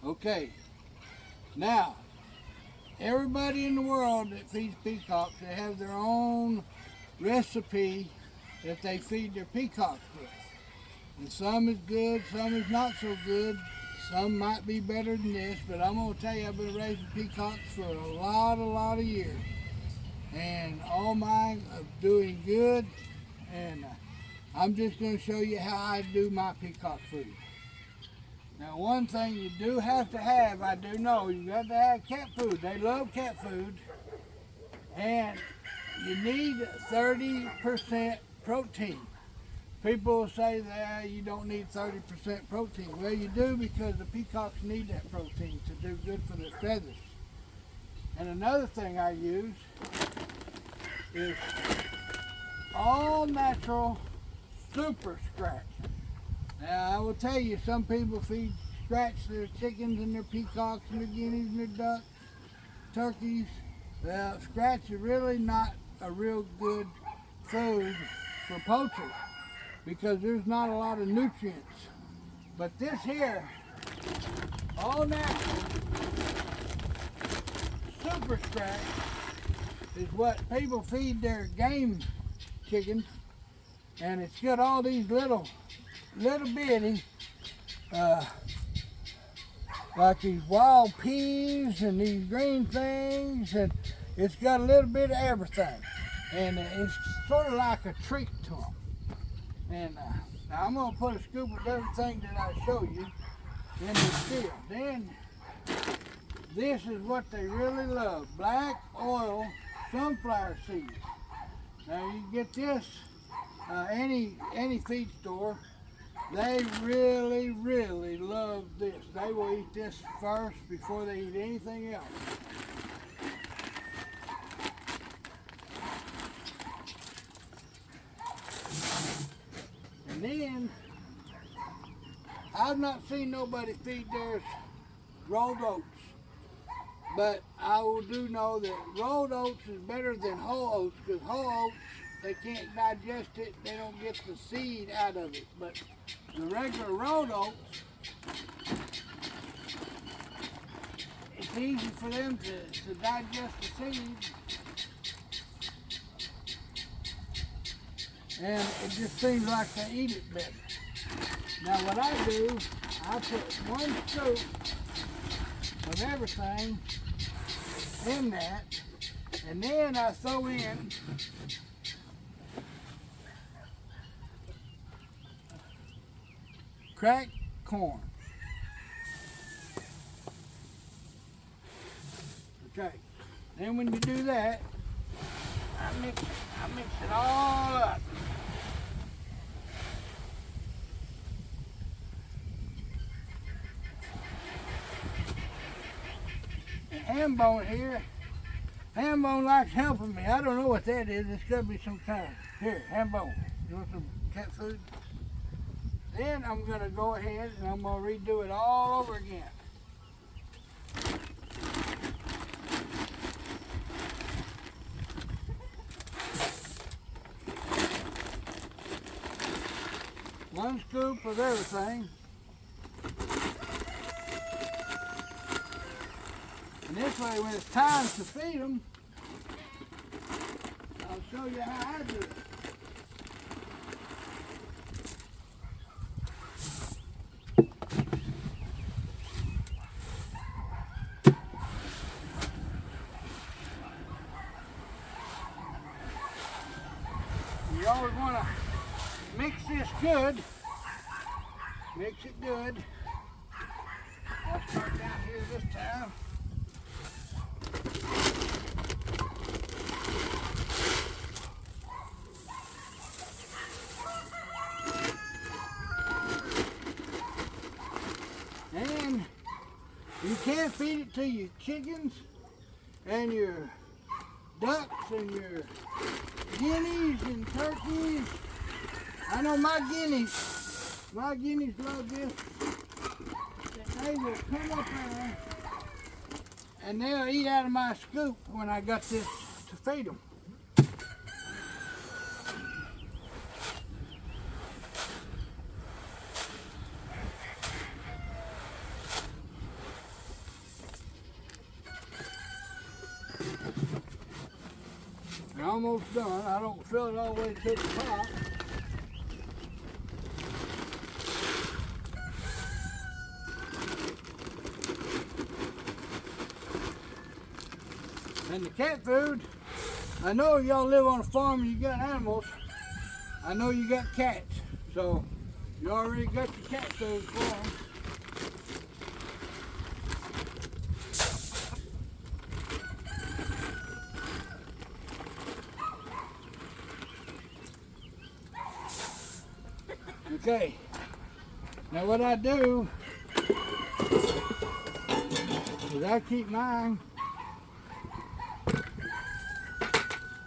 Okay, now, everybody in the world that feeds peacocks, they have their own recipe that they feed their peacocks with. And some is good, some is not so good. Some might be better than this, but I'm going to tell you, I've been raising peacocks for a lot of years. And all mine are doing good. And I'm just going to show you how I do my peacock food. Now, one thing you do have to have, I do know, you got to have cat food. They love cat food. And you need 30% protein. People say that you don't need 30% protein. Well, you do, because the peacocks need that protein to do good for their feathers. And another thing I use is all natural super scratch. Now, I will tell you, some people feed scratch their chickens and their peacocks and their guineas and their ducks, turkeys. Well, scratch is really not a real good food for poultry, because there's not a lot of nutrients. But this here, all natural, super scratch, is what people feed their game chickens. And it's got all these little bitty, like these wild peas and these green things, and it's got a little bit of everything. And it's sort of like a treat to them. And now I'm going to put a scoop of everything that I show you in this field. Then this is what they really love: black oil sunflower seeds. Now you can get this any feed store. They really love this. They will eat this first before they eat anything else. And then, I've not seen nobody feed theirs rolled oats, but I do know that rolled oats is better than whole oats, because whole oats, they can't digest it, they don't get the seed out of it. But the regular rolled oats, it's easy for them to digest the seed. And it just seems like they eat it better. Now what I do, I put 1 scoop of everything in that, and then I throw in cracked corn. Okay, then when you do that, I mix it all up. And Hambone here, Hambone likes helping me. I don't know what that is. It's got to be some kind. Here, Hambone, you want some cat food? Then I'm going to go ahead and I'm going to redo it all over again. One scoop of everything. And this way, when it's time to feed them, I'll show you how I do it. You always want to mix this good. Mix it good. I'll start down here this time. And you can't feed it to your chickens and your ducks and your guineas and turkeys. I know my guineas love this. They will come up there and they'll eat out of my scoop when I got this to feed them. almost done. I don't fill it all the way to the top. And the cat food, I know y'all live on a farm and you got animals. I know you got cats, so you already got your cat food for them. Okay, now what I do is I keep mine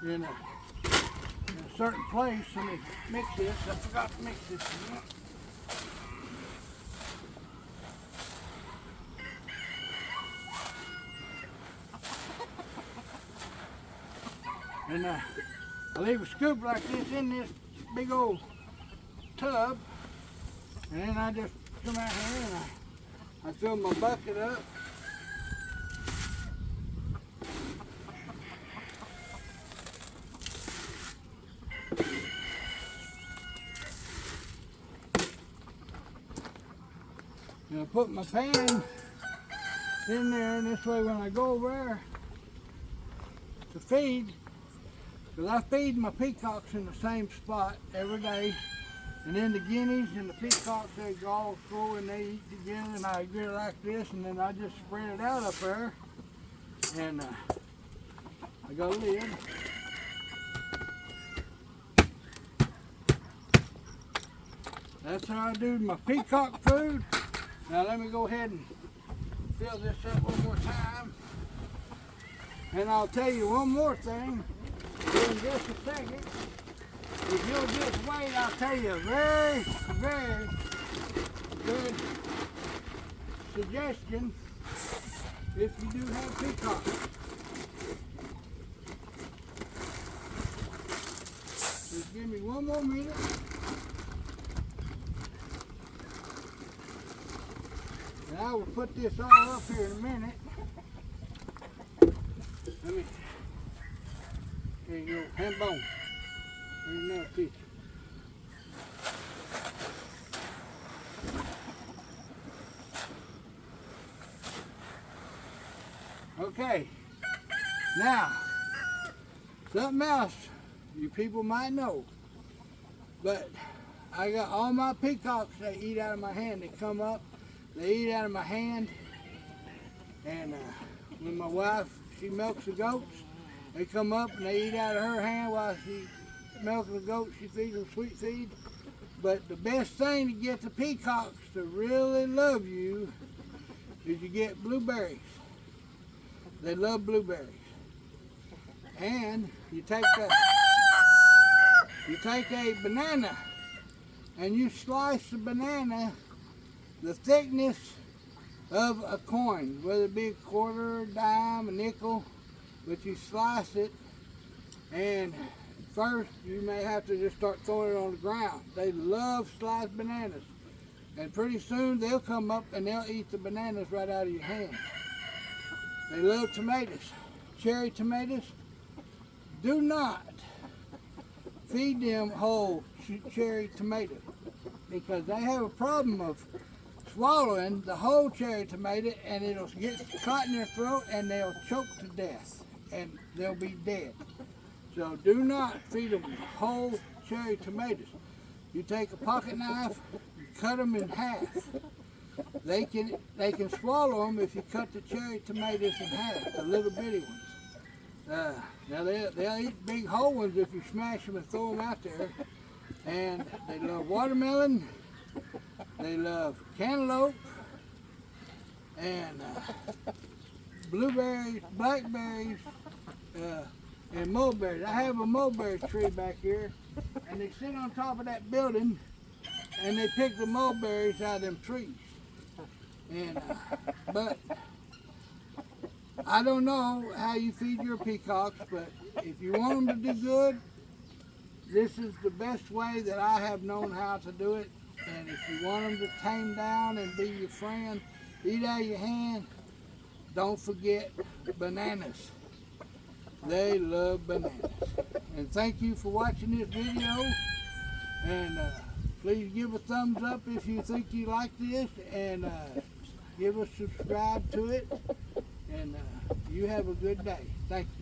in a certain place. Let me mix this. I forgot to mix this again. And I leave a scoop like this in this big old tub, and then I just come out here and I fill my bucket up. And I put my pan in there, and this way when I go over there to feed, because I feed my peacocks in the same spot every day, and then the guineas and the peacocks, they all go and they eat together, and I get it like this, and then I just spread it out up there, and I got a lid. That's how I do my peacock food. Now let me go ahead and fill this up one more time. And I'll tell you one more thing in just a second. If you'll just wait, I'll tell you a very, very good suggestion if you do have peacocks. Just give me one more minute. And I will put this all up here in a minute. Let me, there you go, hand bone. There's another piece. Okay, now, something else you people might know, but I got all my peacocks that eat out of my hand. They come up, they eat out of my hand, and when my wife, she milks the goats, they come up and they eat out of her hand while she milks the goats. She feeds them sweet feed. But the best thing to get the peacocks to really love you is you get blueberries. They love blueberries. And you take a banana and you slice the banana the thickness of a coin, whether it be a quarter, a dime, a nickel, but you slice it, and first you may have to just start throwing it on the ground. They love sliced bananas, and pretty soon they'll come up and they'll eat the bananas right out of your hand. They love tomatoes, cherry tomatoes. Do not feed them whole cherry tomatoes, because they have a problem of swallowing the whole cherry tomato, and it'll get caught in their throat and they'll choke to death and they'll be dead. So do not feed them whole cherry tomatoes. You take a pocket knife, you cut them in half. They can swallow them if you cut the cherry tomatoes in half, the little bitty ones. Now they'll eat big whole ones if you smash them and throw them out there. And they love watermelon. They love cantaloupe and blueberries, blackberries, and mulberries. I have a mulberry tree back here, and they sit on top of that building, and they pick the mulberries out of them trees. And but I don't know how you feed your peacocks, but if you want them to do good, this is the best way that I have known how to do it. And if you want them to tame down and be your friend, eat out of your hand, don't forget bananas. They love bananas. And thank you for watching this video. And please give a thumbs up if you think you like this. And give us subscribe to it. And you have a good day. Thank you.